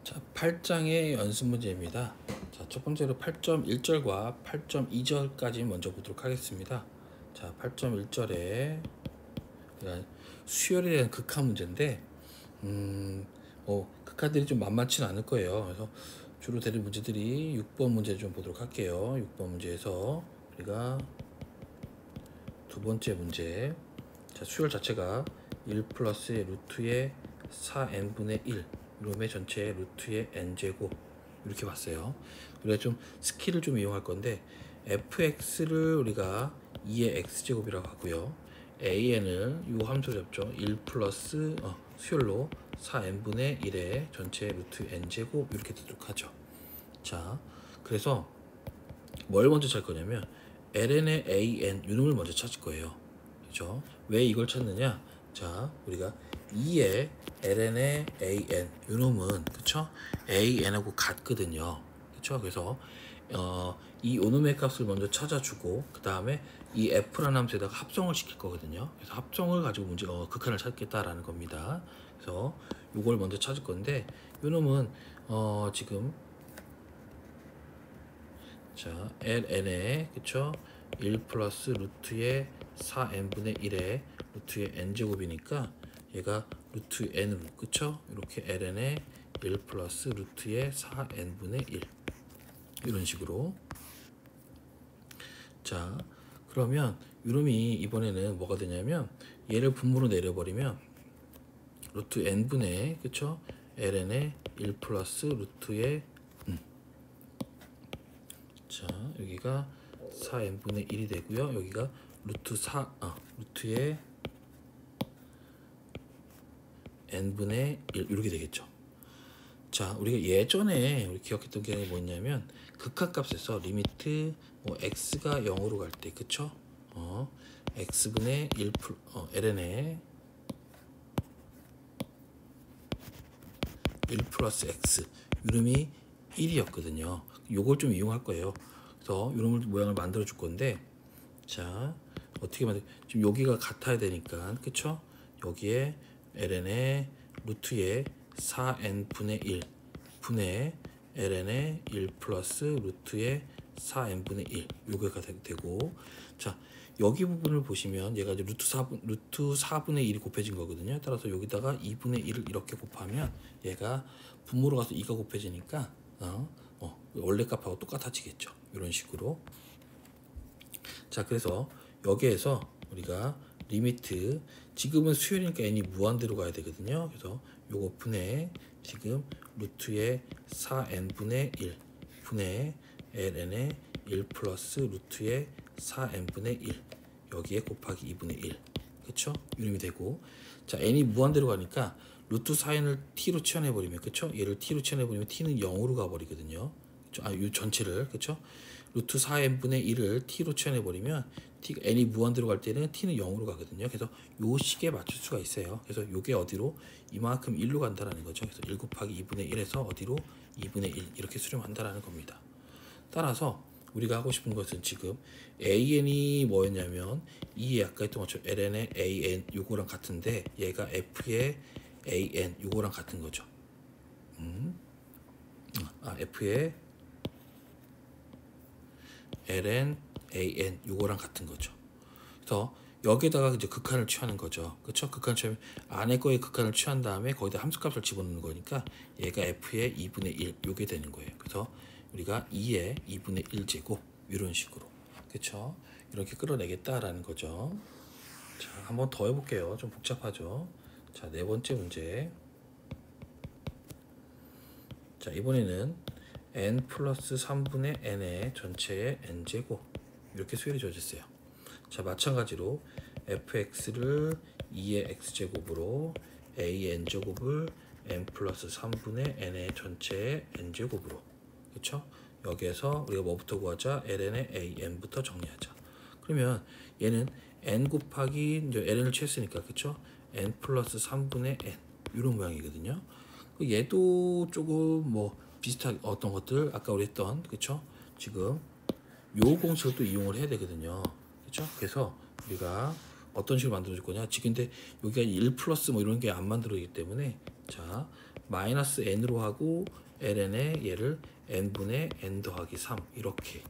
자, 8장의 연습 문제입니다. 자, 첫 번째로 8.1절과 8.2절까지 먼저 보도록 하겠습니다. 자, 8.1절에 수열에 대한 극한 문제인데, 극한들이 좀 만만치는 않을 거예요. 그래서 주로 되는 문제들이 6번 문제 좀 보도록 할게요. 6번 문제에서 우리가 두 번째 문제. 자, 수열 자체가 1 플러스 루트의 4n분의 1 룸의 전체의 루트의 n제곱 이렇게 봤어요. 우리가 좀 스킬을 좀 이용할 건데 fx를 우리가 2의 x제곱이라고 하고요. an을 이 함수를 잡죠. 1 플러스 수열로 4n분의 1의 전체 루트 n제곱 이렇게 되도록 하죠. 자, 그래서 뭘 먼저 찾을 거냐면 ln의 an 이놈을 먼저 찾을 거예요. 그죠? 왜 이걸 찾느냐? 자, 우리가 2의 ln의 an 이놈은 그쵸? an하고 같거든요. 그쵸? 그래서 이 이놈의 값을 먼저 찾아주고 그 다음에 이 f라는 함수에다가 합성을 시킬 거거든요. 그래서 합성을 가지고 문제 극한을 찾겠다라는 겁니다. 그래서 이걸 먼저 찾을 건데 이놈은 지금 자, ln에 그쵸? 1 플러스 루트의 4n분의 1의 루트의 n제곱이니까 얘가 루트 n으로 그쵸? 이렇게 ln의 1 플러스 루트의 4n분의 1 이런 식으로. 자, 그러면 이놈이 이번에는 뭐가 되냐면 얘를 분모로 내려버리면 루트 n분의 그쵸? ln의 1 플러스 루트의 자, 여기가 4n분의 1이 되고요. 여기가 루트의 n분의 1 이렇게 되겠죠. 자, 우리가 예전에 우리 기억했던 게 뭐냐면 극한값에서 리미트 x가 0으로 갈 때 그쵸? x분의 1 ln의 1 플러스 x 이름이 1이었거든요. 요걸 좀 이용할 거예요. 그래서 이런 모양을 만들어 줄 건데, 자, 어떻게 지금 여기가 같아야 되니까, 그쵸? 여기에 ln의 루트의 4n분의 1 분의 ln의 1 플러스 루트의 4n분의 1 요게가 되고, 자, 여기 부분을 보시면 얘가 이제 루트 4분의 1이 곱해진 거거든요. 따라서 여기다가 2분의 1을 이렇게 곱하면 얘가 분모로 가서 2가 곱해지니까 원래 값하고 똑같아지겠죠. 이런 식으로. 자, 그래서 여기에서 우리가 리미트 지금은 수열이니까 n이 무한대로 가야 되거든요. 그래서 요거 분의 지금 루트의 4n분의 1 분의 ln의 1 플러스 루트의 4n분의 1 여기에 곱하기 2분의 1 그쵸? 이름이 되고, 자, n이 무한대로 가니까 루트 4n을 t로 치환해버리면 그쵸? 얘를 t로 치환해버리면 t는 0으로 가버리거든요. 이 전체를 그쵸? 루트 4n분의 1을 t로 치환해버리면 n이 무한대로 갈 때는 t는 0으로 가거든요. 그래서 요 식에 맞출 수가 있어요. 그래서 요게 어디로? 이만큼 1로 간다라는 거죠. 그래서 1 곱하기 2분의 1에서 어디로? 2분의 1 이렇게 수렴한다라는 겁니다. 따라서 우리가 하고 싶은 것은 지금 an이 뭐였냐면 이 아까 했던 것처럼 ln의 an 요거랑 같은데 얘가 f의 an 요거랑 같은 거죠. f의 ln an 요거랑 같은 거죠. 그래서 여기다가 이제 극한을 취하는 거죠. 그렇죠? 극한을 취하면 안에 거에 극한을 취한 다음에 거기다 함수값을 집어넣는 거니까 얘가 f의 2분의 1 요게 되는 거예요. 그래서 우리가 2의 2분의 1 제곱 이런 식으로 그렇죠? 이렇게 끌어내겠다라는 거죠. 자, 한번 더 해볼게요. 좀 복잡하죠? 자, 네 번째 문제. 자, 이번에는 n 플러스 3분의 n의 전체의 n제곱 이렇게 수열이 주어졌어요. 자, 마찬가지로 fx를 2의 x제곱으로 an제곱을 n 플러스 3분의 n의 전체의 n제곱으로 그쵸? 여기에서 우리가 뭐부터 구하자? ln의 an부터 정리하자. 그러면 얘는 n 곱하기 이제 ln을 취했으니까 그쵸? n 플러스 3분의 n 이런 모양이거든요. 얘도 조금 뭐 비슷한 어떤 것들 아까 우리 했던 그쵸? 지금 요 공식을 또 이용을 해야 되거든요. 그쵸? 그래서 우리가 어떤 식으로 만들어 줄 거냐? 지금 근데 여기가 1 플러스 뭐 이런 게 안 만들어지기 때문에 자, 마이너스 n으로 하고 ln에 얘를 n분의 n 더하기 3 이렇게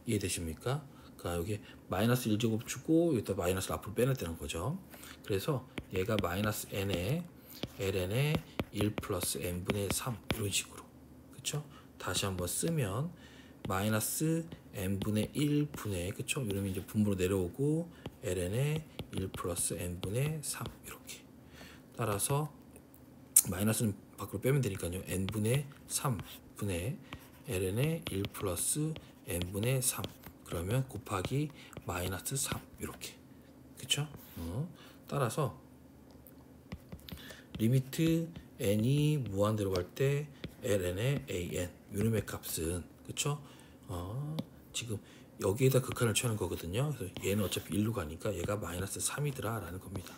이해되십니까? 그러니까 여기 마이너스 1제곱 주고 여기다 마이너스를 앞으로 빼냈다는 거죠. 그래서 얘가 마이너스 n에 ln에 1 플러스 n분의 3 이런 식으로, 그쵸? 다시 한번 쓰면 마이너스 n분의 1분의, 그쵸? 이러면 이제 분모로 내려오고 ln에 1 플러스 n분의 3 이렇게. 따라서 마이너스는 밖으로 빼면 되니까요. n분의 3분의 ln의 1 플러스 n분의 3 그러면 곱하기 마이너스 3 이렇게. 그쵸? 따라서 리미트 n이 무한대로 갈 때 ln의 an 요놈의 값은, 그쵸? 지금 여기에다 극한을 취하는 거거든요. 그래서 얘는 어차피 1로 가니까 얘가 마이너스 3이더라 라는 겁니다.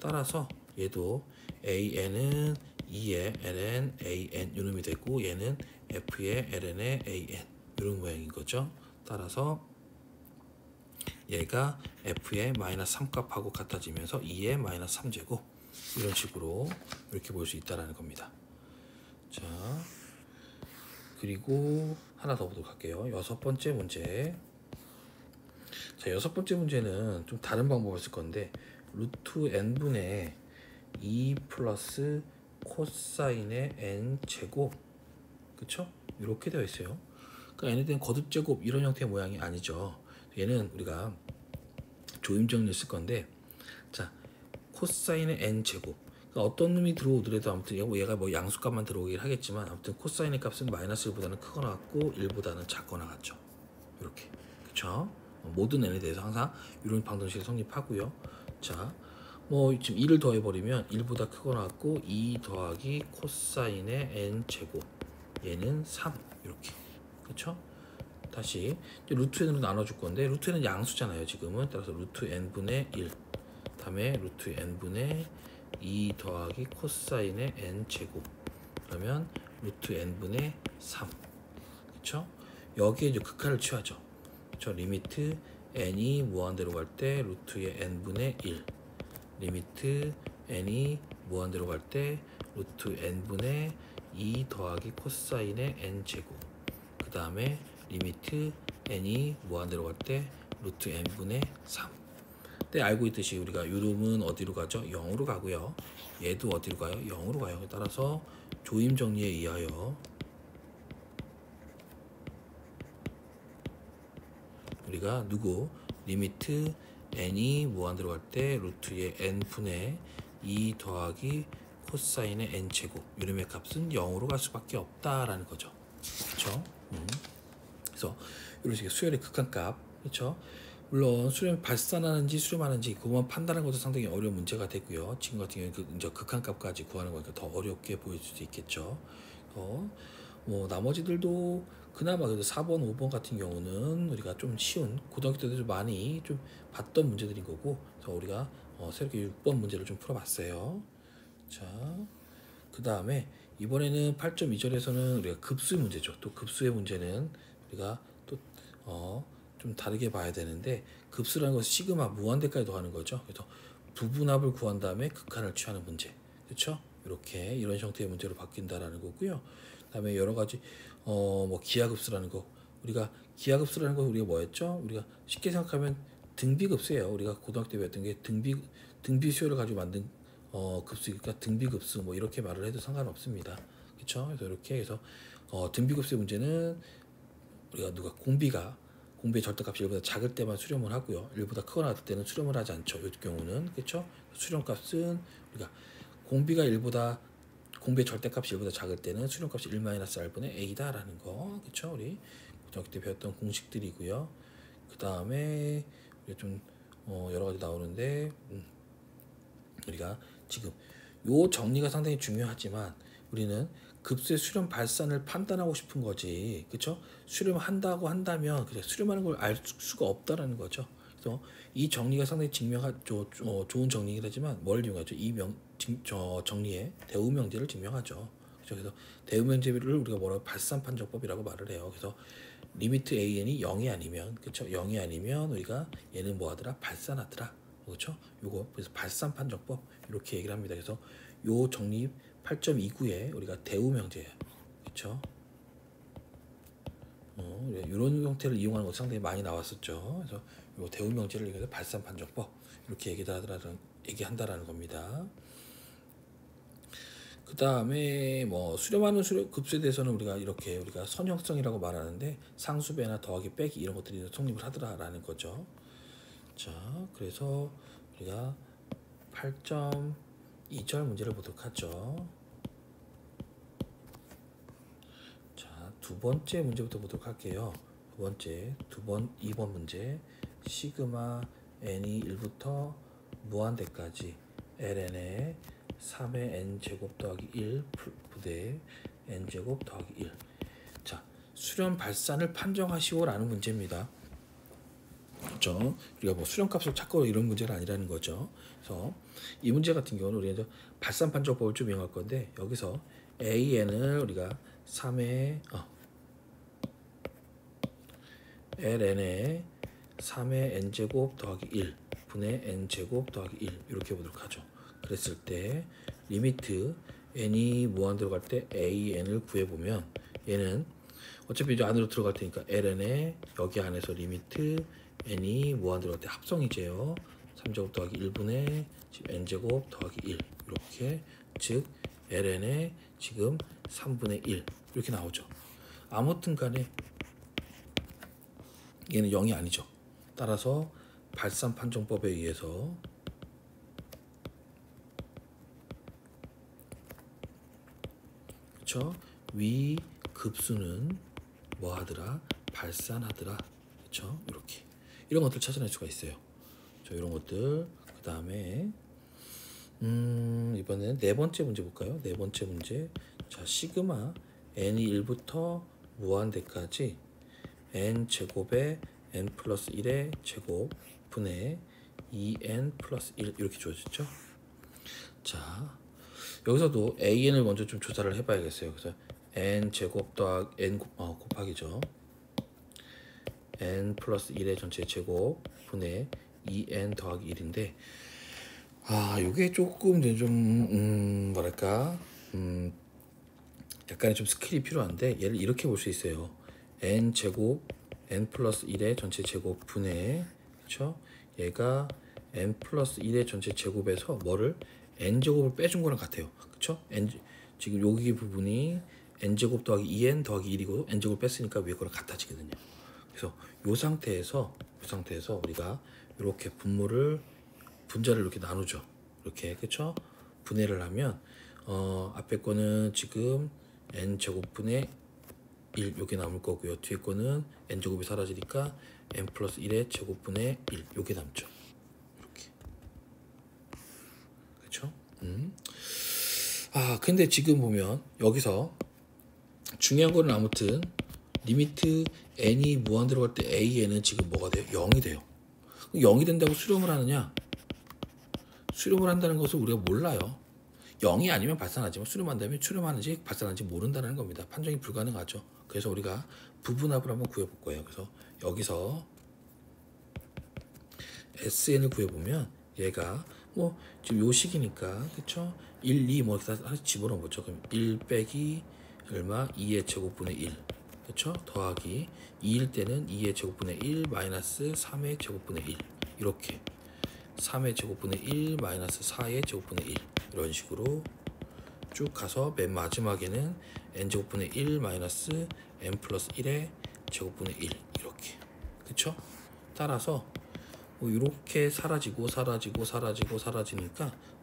따라서 얘도 an은 2의 ln an 요놈이 되고 얘는 f의 ln의 an 이런 모양인 거죠. 따라서 얘가 f의 마이너스 3값하고 같아지면서 2의 마이너스 3제곱 이런 식으로 이렇게 볼 수 있다라는 겁니다. 자, 그리고 하나 더 보도록 할게요. 여섯 번째 문제. 자, 여섯 번째 문제는 좀 다른 방법을 쓸 건데 루트 n분의 2 플러스 코사인의 n 제곱, 그쵸? 이렇게 되어 있어요. 그러니까 n에 대한 거듭 제곱 이런 형태의 모양이 아니죠. 얘는 우리가 조임 정리를 쓸 건데, 자, 코사인의 n 제곱. 그러니까 어떤 놈이 들어오더라도 아무튼 얘가 뭐 양수값만 들어오긴 하겠지만 아무튼 코사인의 값은 마이너스 1보다는 크거나 같고 1보다는 작거나 같죠. 이렇게, 그쵸? 모든 n에 대해서 항상 이런 방정식이 성립하고요. 자, 뭐 지금 2를 더해버리면 1보다 크거나 같고 2 더하기 코사인의 n 제곱, 얘는 3 이렇게, 그쵸? 다시 루트 n으로 나눠줄 건데 루트 n은 양수잖아요 지금은. 따라서 루트 n분의 1 다음에 루트 n분의 2 더하기 코사인의 n 제곱 그러면 루트 n분의 3, 그쵸? 여기에 이제 극한을 취하죠. 그쵸? 리미트 n이 무한대로 갈 때 루트의 n분의 1, 리미트 n이 무한대로 갈 때 루트 n분의 2 더하기 코사인의 n 제곱, 그 다음에 리미트 n이 무한대로 갈 때 루트 n분의 3. 근데 알고 있듯이 우리가 요름은 어디로 가죠? 0으로 가고요. 얘도 어디로 가요? 0으로 가요. 따라서 조임 정리에 의하여 우리가 누구? 리미트 n이 무한대로 갈 때 루트의 n분의 2 더하기 코사인의 n 제곱 요름의 값은 0으로 갈 수밖에 없다라는 거죠. 그렇죠? 그래서 이런 식의 수열의 극한값, 그렇죠? 물론 수렴 발산하는지 수렴하는지 그것만 판단하는 것도 상당히 어려운 문제가 되고요. 지금 같은 경우는 이제 극한값까지 구하는 거니까 더 어렵게 보일 수도 있겠죠. 뭐 나머지들도 그나마 그래도 4번, 5번 같은 경우는 우리가 좀 쉬운, 고등학교 때도 좀 많이 좀 봤던 문제들인 거고, 그래서 우리가 새롭게 6번 문제를 좀 풀어봤어요. 자, 그 다음에 이번에는 8.2절에서는 우리가 급수의 문제죠. 또 급수의 문제는 우리가 또 좀 다르게 봐야 되는데, 급수라는 것은 시그마 무한대까지 더하는 거죠. 그래서 부분합을 구한 다음에 극한을 취하는 문제, 그렇죠? 이렇게 이런 형태의 문제로 바뀐다라는 거고요. 그다음에 여러 가지 뭐 기하급수라는 거, 우리가 기하급수라는 거 우리가 뭐였죠? 우리가 쉽게 생각하면 등비급수예요. 우리가 고등학교 때 배웠던 게 등비 수열을 가지고 만든 급수니까 등비급수 뭐 이렇게 말을 해도 상관없습니다. 그렇죠? 그래서 이렇게 해서 등비급수의 문제는 우리가 공비의 절대값이 1보다 작을 때만 수렴을 하고요. 1보다 크거나 같을 때는 수렴을 하지 않죠. 이 경우는, 그렇죠? 수렴값은 우리가 공비의 절대값이 1보다 작을 때는 수렴값이 1-r분의 a다라는 거, 그렇죠? 우리 고등학교 때 배웠던 공식들이고요. 그 다음에 좀 여러 가지 나오는데 우리가 지금 요 정리가 상당히 중요하지만 우리는 급수의 수렴 발산을 판단하고 싶은 거지, 그렇죠? 수렴한다고 한다면 그냥 수렴하는 걸 알 수가 없다라는 거죠. 그래서 이 정리가 상당히 좋은 정리이긴 하지만 뭘 이용하죠? 정리의 대우명제를 증명하죠. 그렇죠? 그래서 대우명제를 우리가 뭐라고 발산 판정법이라고 말을 해요. 그래서 리미트 an이 0이 아니면, 그렇죠? 0이 아니면 우리가 얘는 뭐하더라? 발산하더라. 그렇죠? 요거 그래서 발산 판정법 이렇게 얘기를 합니다. 그래서 요 정리 8.29에 우리가 대우 명제예요. 그렇죠? 이런 형태를 이용하는 것 상당히 많이 나왔었죠. 그래서 이 대우 명제를 이용해서 발산 판정법 이렇게 얘기한다라는 겁니다. 그 다음에 뭐 수렴하는 급수에 대해서는 우리가 선형성이라고 말하는데 상수배나 더하기 빼기 이런 것들이 성립을 하더라라는 거죠. 자, 그래서 우리가 8.2절 문제를 보도록 하죠. 자, 두 번째 문제부터 보도록 할게요. 두 번째, 2번 문제. 시그마 n이 1부터 무한대까지 ln의 3의 n제곱 더하기 1 부대 n제곱 더하기 1. 자, 수렴 발산을 판정하시오라는 문제입니다. 그렇죠? 우리가 뭐 수렴값을 찾고 이런 문제는 아니라는 거죠. 그래서 이 문제 같은 경우는 우리가 발산 판정법을 좀 이용할 건데 여기서 AN을 우리가 3의 ln의 3의 n제곱 더하기 1 분의 n제곱 더하기 1 이렇게 보도록 하죠. 그랬을 때 리미트 n이 무한대로 갈 때 an을 구해보면 얘는 어차피 이제 안으로 들어갈 테니까 ln의 여기 안에서 리미트 n이 무한대로 갈 때 합성이제요. 3제곱 더하기 1분의 n제곱 더하기 1 이렇게 즉 ln의 지금 3분의 1 이렇게 나오죠. 아무튼 간에 얘는 0이 아니죠. 따라서 발산 판정법에 의해서 그쵸? 위 급수는 뭐 하더라? 발산하더라. 그쵸? 이렇게 이런 것들 찾아낼 수가 있어요. 이런 것들 그 다음에 이번에는 네 번째 문제 볼까요? 네 번째 문제. 자, 시그마 n이 1부터 무한대까지 n 제곱에 n 플러스 1의 제곱 분의 2n 플러스 1 이렇게 주어졌죠. 자, 여기서도 an을 먼저 좀 조사를 해봐야겠어요. 그래서 n 제곱 더하기 n 곱하기죠. n 플러스 1의 전체 제곱 분의 2n 더하기 1인데 요게 조금 좀 뭐랄까 약간의 좀 스킬이 필요한데 얘를 이렇게 볼 수 있어요. n 제곱 n 플러스 1의 전체 제곱 분의 그쵸? 얘가 n 플러스 1의 전체 제곱에서 뭐를 n 제곱을 빼준 거랑 같아요. 그쵸? 지금 여기 부분이 n 제곱 더하기 2n 더하기 1이고 n 제곱 뺐으니까 위에 거랑 같아지거든요. 그래서 이 상태에서 우리가 이렇게 분자를 이렇게 나누죠. 이렇게 그쵸? 분해를 하면 앞에 거는 지금 n 제곱분의 1 요게 남을 거고요. 뒤에 거는 n 제곱이 사라지니까 n 플러스 1의 제곱분의 1 요게 남죠. 이렇게 그쵸? 근데 지금 보면 여기서 중요한 거는 아무튼 리미트 n이 무한대로 갈 때 an은 지금 뭐가 돼요? 0이 돼요. 0이 된다고 수렴을 하느냐? 수렴을 한다는 것을 우리가 몰라요. 0이 아니면 발산하지만 수렴한다면 수렴하는지 발산하는지 모른다는 겁니다. 판정이 불가능하죠. 그래서 우리가 부분합을 한번 구해볼 거예요. 그래서 여기서 SN을 구해보면 얘가 뭐 지금 요 식이니까 그쵸? 1, 2 뭐 하나씩 집어넣은 거죠. 그럼 1 빼기 얼마? 2의 제곱분의 1 그쵸? 더하기 2일 때는 2의 제곱분의 1 마이너스 3의 제곱분의 1 이렇게 3의 제곱분의 1 마이너스 4의 제곱분의 1 이런 식으로 쭉 가서 맨 마지막에는 n제곱분의 1 마이너스 n 플러스 1의 제곱분의 1 이렇게 그쵸? 따라서 뭐 이렇게 사라지니까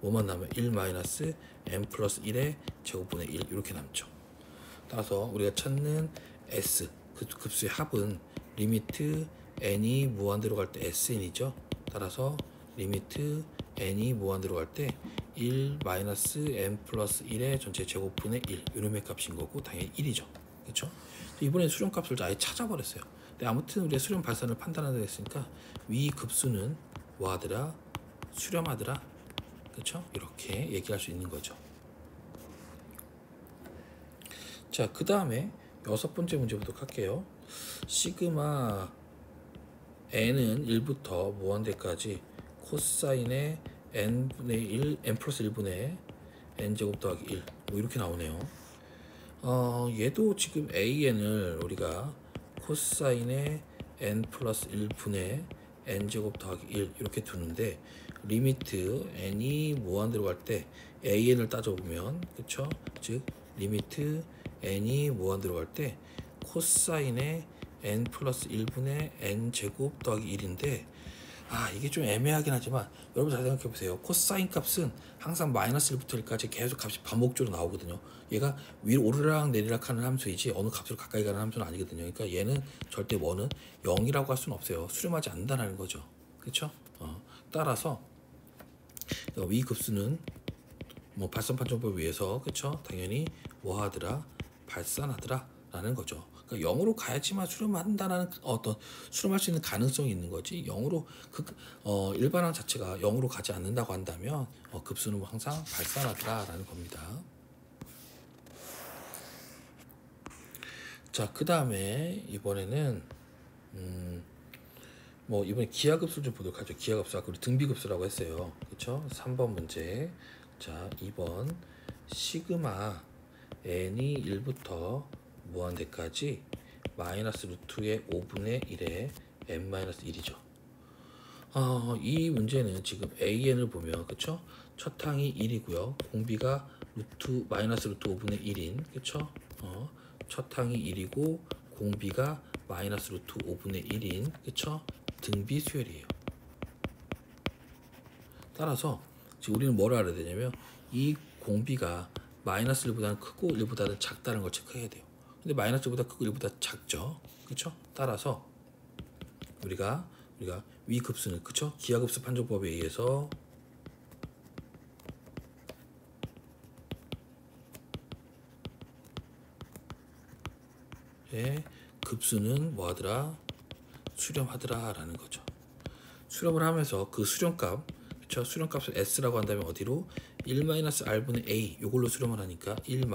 뭐만 남아요? 1 마이너스 n 플러스 1의 제곱분의 1 이렇게 남죠. 따라서 우리가 찾는 s 급수의 합은 리미트 n이 무한대로 갈 때 sn이죠. 따라서 리미트 n이 무한대로 갈 때 1 마이너스 n 플러스 1의 전체 제곱분의 1 이놈의 값인 거고 당연히 1이죠. 그렇죠? 이번에 수렴값을 아예 찾아버렸어요. 근데 아무튼 우리가 수렴 발산을 판단하다 했으니까 위 급수는 뭐하더라? 수렴하더라. 그렇죠? 이렇게 얘기할 수 있는 거죠. 자, 그 다음에 여섯 번째 문제 보도록 할게요. 시그마 n은 1부터 무한대까지 코사인의 n분의 1, n 플러스 1분의 n제곱 더하기 1 뭐 이렇게 나오네요. 얘도 지금 an을 우리가 코사인의 n 플러스 1분의 n제곱 더하기 1 이렇게 두는데 리미트 n이 무한대로 갈 때 an을 따져보면 그쵸? 즉 리미트 n이 무한대로 갈 때 코사인의 n 플러스 1분의 n제곱 더하기 1인데 이게 좀 애매하긴 하지만 여러분 잘 생각해 보세요. 코사인 값은 항상 마이너스 1부터 1까지 계속 값이 반복적으로 나오거든요. 얘가 위로 오르락 내리락 하는 함수이지 어느 값으로 가까이 가는 함수는 아니거든요. 그러니까 얘는 절대 뭐는 0이라고 할 수는 없어요. 수렴하지 않는다는 거죠. 그렇죠? 따라서 위 급수는 뭐 발산 판정법에 의해서 그렇죠? 당연히 뭐 하더라? 발산하더라 라는 거죠. 그러니까 0으로 가야지만 수렴한다는 어떤 수렴할 수 있는 가능성이 있는 거지 0으로 일반항 자체가 0으로 가지 않는다고 한다면 급수는 항상 발산하더라 라는 겁니다. 자, 그 다음에 이번에는 뭐 이번에 기하급수를 좀 보도록 하죠. 기하급수 아까 우리 등비급수라고 했어요. 그렇죠? 3번 문제. 자, 2번 시그마 n이 1부터 무한대까지 마이너스 루트의 5분의 1에 n 마이너스 1이죠. 이 문제는 지금 an을 보면 그쵸? 첫 항이 1이고요. 공비가 마이너스 루트 5분의 1인 그쵸? 첫 항이 1이고 공비가 마이너스 루트 5분의 1인 그쵸? 등비 수열이에요. 따라서 지금 우리는 뭘 알아야 되냐면 이 공비가 마이너스 1보다는 크고 1보다는 작다는 걸 체크해야 돼요. 근데 마이너스 1보다 크고 1보다 작죠. 그쵸? 따라서 우리가 위 급수는 그쵸? 기하급수 판정법에 의해서 급수는 뭐하더라? 수렴하더라 라는 거죠. 수렴을 하면서 그 수렴값 그쵸? 수렴값을 s라고 한다면 어디로? 1-r분의 a 요걸로 수렴을 하니까 1-의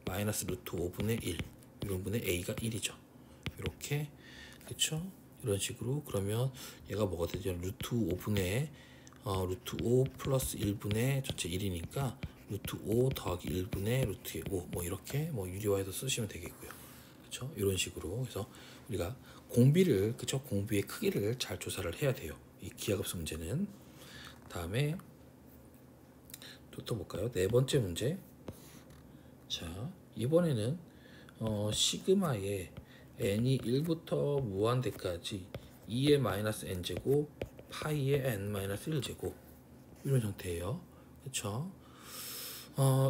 마이너스 루트 5분의 1 이런 분의 a가 1이죠. 이렇게 그쵸? 이런 식으로 그러면 얘가 뭐가 되죠? 루트 5분의 루트 5 플러스 1분의 전체 1이니까 루트 5 더하기 1분의 루트의 5 뭐 이렇게 뭐 유리화해서 쓰시면 되겠고요. 그쵸? 이런 식으로 해서 우리가 공비를 그쵸? 공비의 크기를 잘 조사를 해야 돼요. 이 기하급수 문제는. 다음에 또 볼까요? 네 번째 문제. 자, 이번에는 시그마의 n이 1부터 무한대까지 2의 마이너스 n제곱 파이의 n 마이너스 1제곱 이런 형태예요. 그쵸?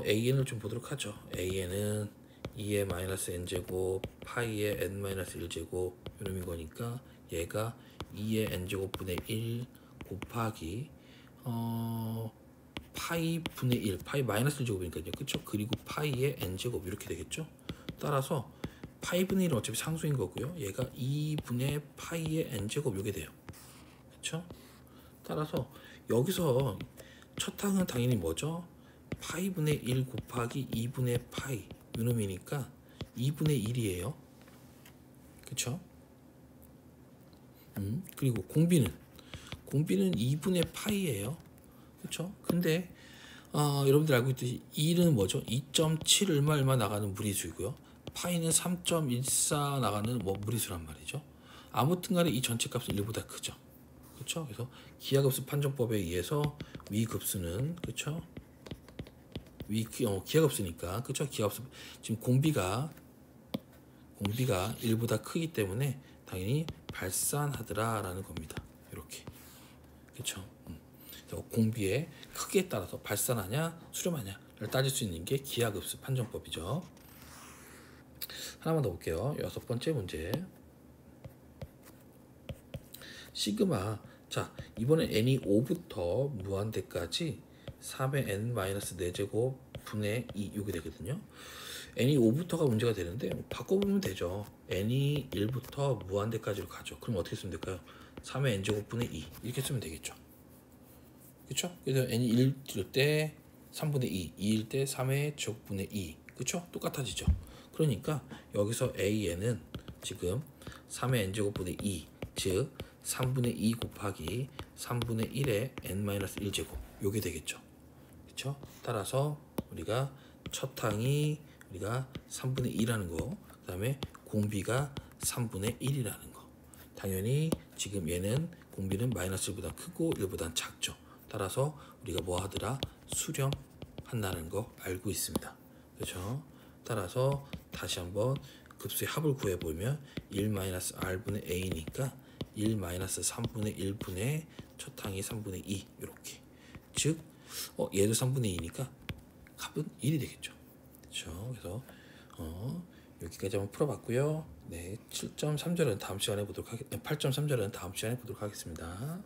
an을 좀 보도록 하죠. an은 2의 마이너스 n제곱 파이의 n 마이너스 1제곱 이런 거니까 얘가 2의 n제곱분의 1 곱하기 파이 분의 1 파이 마이너스 1제곱이니까요. 그쵸? 그리고 파이의 n제곱 이렇게 되겠죠? 따라서 파이 분의 1은 어차피 상수인 거고요. 얘가 2분의 파이의 n제곱 이게 돼요. 그쵸? 따라서 여기서 첫 항은 당연히 뭐죠? 파이 분의 1 곱하기 2분의 파이 요놈이니까 2분의 1이에요. 그쵸? 그리고 공비는 2분의 파이예요. 그쵸? 근데 여러분들 알고 있듯이 1은 뭐죠? 2.7 얼마 나가는 무리수이고요. 파이는 3.14 나가는 뭐 무리수란 말이죠. 아무튼간에 이 전체 값은 1보다 크죠. 그렇죠? 그래서 기하급수 판정법에 의해서 위 급수는 그렇죠? 기하급수니까 그렇죠? 기하급수 지금 공비가 1보다 크기 때문에 당연히 발산하더라라는 겁니다. 이렇게 그렇죠? 공비의 크기에 따라서 발산하냐 수렴하냐를 따질 수 있는 게 기하급수 판정법이죠. 하나만 더 볼게요. 여섯 번째 문제. 시그마 자 이번에 n이 5부터 무한대까지 3의 n-4제곱 분의 2 이게 되거든요. n이 5부터가 문제가 되는데 바꿔보면 되죠. n이 1부터 무한대까지로 가죠. 그럼 어떻게 쓰면 될까요? 3의 n제곱 분의 2 이렇게 쓰면 되겠죠. 그쵸? 그래서 n이 1일 때 3분의 2, 2일 때 3의 제곱분의 2 그쵸? 똑같아지죠. 그러니까 여기서 an은 지금 3의 n제곱분의 2 즉 3분의 2 곱하기 3분의 1의 n-1제곱 요게 되겠죠. 그렇죠? 따라서 우리가 첫 항이 우리가 3분의 2라는 거, 그 다음에 공비가 3분의 1이라는 거. 당연히 지금 얘는 공비는 마이너스 1보다 크고 1보다 작죠. 따라서 우리가 뭐 하더라? 수렴한다는 거 알고 있습니다. 그렇죠? 따라서 다시 한번 급수의 합을 구해보면 1-r분의 a니까 1-3분의 1분의 첫 항이 3분의 2 이렇게. 즉 얘도 3분의 2니까 값은 1이 되겠죠. 그렇죠? 그래서 여기까지 한번 풀어봤고요. 네, 7.3절은 다음 시간에 보도록 8.3절은 다음 시간에 보도록 하겠습니다.